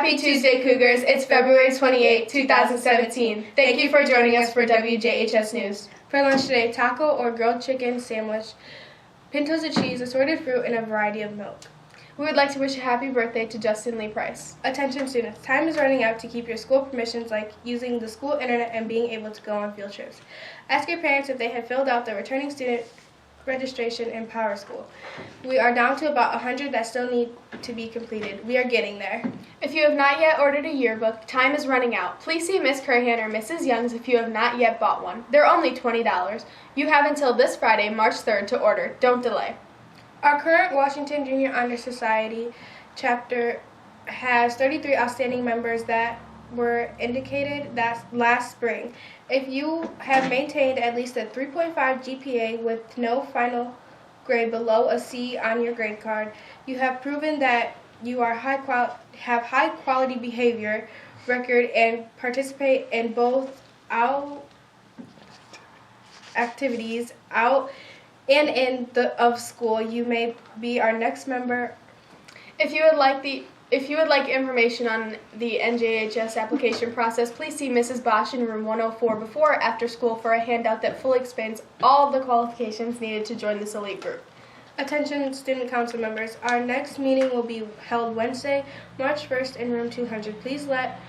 Happy Tuesday, Cougars. It's February 28, 2017. Thank you for joining us for WJHS News. For lunch today, taco or grilled chicken sandwich, pintos of cheese, assorted fruit, and a variety of milk. We would like to wish a happy birthday to Justin Lee Price. Attention students, time is running out to keep your school permissions like using the school internet and being able to go on field trips. Ask your parents if they have filled out the returning student registration in Power School. We are down to about 100 that still need to be completed. We are getting there. If you have not yet ordered a yearbook, time is running out. Please see Miss Curhan or Mrs. Youngs if you have not yet bought one. They're only $20. You have until this Friday, March 3rd to order. Don't delay. Our current Washington Junior Honor Society chapter has 33 outstanding members that were indicated last spring. If you have maintained at least a 3.5 GPA with no final grade below a C on your grade card, you have proven that you are have high quality behavior record and participate in both activities out and in of school, you may be our next member. If you would like information on the NJHS application process, please see Mrs. Bosch in room 104 before or after school for a handout that fully explains all of the qualifications needed to join this elite group. Attention student council members, our next meeting will be held Wednesday, March 1st in room 200. Please let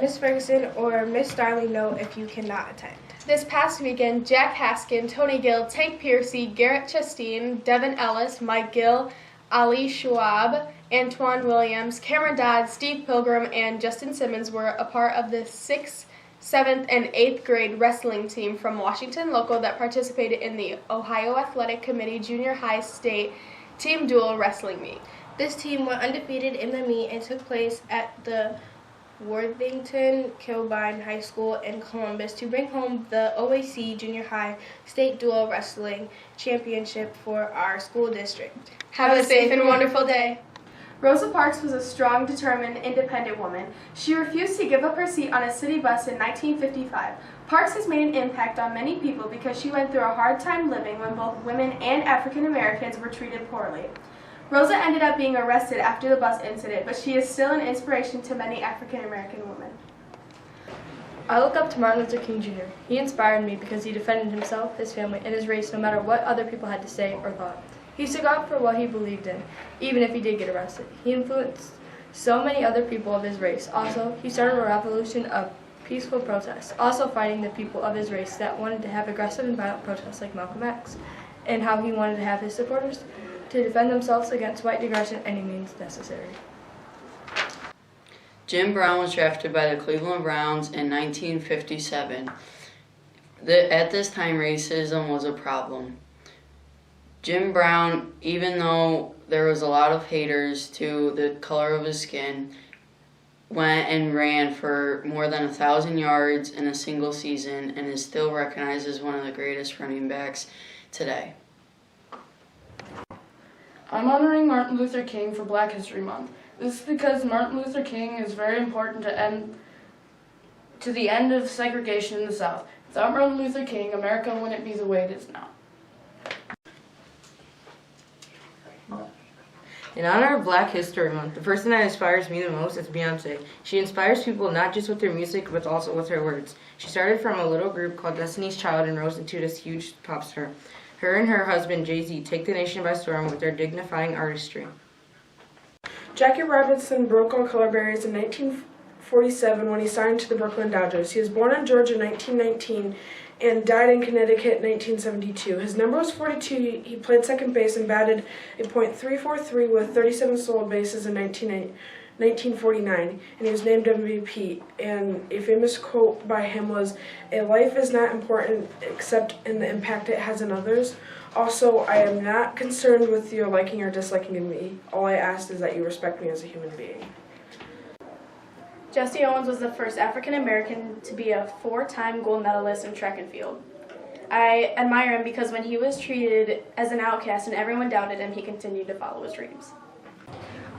Miss Ferguson or Miss Starling know if you cannot attend. This past weekend, Jack Haskin, Tony Gill, Tank Piercy, Garrett Chasteen, Devin Ellis, Mike Gill, Ali Schwab, Antoine Williams, Cameron Dodd, Steve Pilgrim, and Justin Simmons were a part of the 6th, 7th, and 8th grade wrestling team from Washington Local that participated in the Ohio Athletic Committee Junior High State Team Dual Wrestling Meet. This team went undefeated in the meet and took place at the Worthington Kilbine High School in Columbus to bring home the OAC Junior High State Dual Wrestling Championship for our school district. Have a safe and wonderful day. Rosa Parks was a strong, determined, independent woman. She refused to give up her seat on a city bus in 1955. Parks has made an impact on many people because she went through a hard time living when both women and African Americans were treated poorly. Rosa ended up being arrested after the bus incident, but she is still an inspiration to many African American women. I look up to Martin Luther King Jr. He inspired me because he defended himself, his family, and his race no matter what other people had to say or thought. He stood up for what he believed in, even if he did get arrested. He influenced so many other people of his race. Also, he started a revolution of peaceful protests, also fighting the people of his race that wanted to have aggressive and violent protests like Malcolm X, and how he wanted to have his supporters to defend themselves against white aggression any means necessary. Jim Brown was drafted by the Cleveland Browns in 1957. At this time, racism was a problem. Jim Brown, even though there was a lot of haters to the color of his skin, went and ran for more than 1,000 yards in a single season and is still recognized as one of the greatest running backs today. I'm honoring Martin Luther King for Black History Month. This is because Martin Luther King is very important to the end of segregation in the South. Without Martin Luther King, America wouldn't be the way it is now. In honor of Black History Month, the person that inspires me the most is Beyonce. She inspires people not just with her music, but also with her words. She started from a little group called Destiny's Child and rose into this huge pop star. Her and her husband, Jay-Z, take the nation by storm with their dignifying artistry. Jackie Robinson broke all color barriers in 1947 when he signed to the Brooklyn Dodgers. He was born in Georgia in 1919 and died in Connecticut in 1972. His number was 42. He played second base and batted a .343 with 37 stolen bases in 1949, and he was named MVP. And a famous quote by him was, "A life is not important except in the impact it has on others. Also, I am not concerned with your liking or disliking of me. All I ask is that you respect me as a human being." Jesse Owens was the first African American to be a 4-time gold medalist in track and field. I admire him because when he was treated as an outcast and everyone doubted him, he continued to follow his dreams.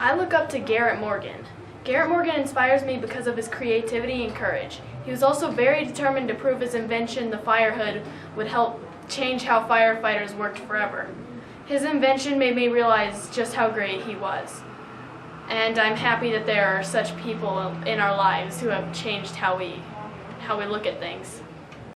I look up to Garrett Morgan. Garrett Morgan inspires me because of his creativity and courage. He was also very determined to prove his invention, the fire hood, would help change how firefighters worked forever. His invention made me realize just how great he was. And I'm happy that there are such people in our lives who have changed how we look at things.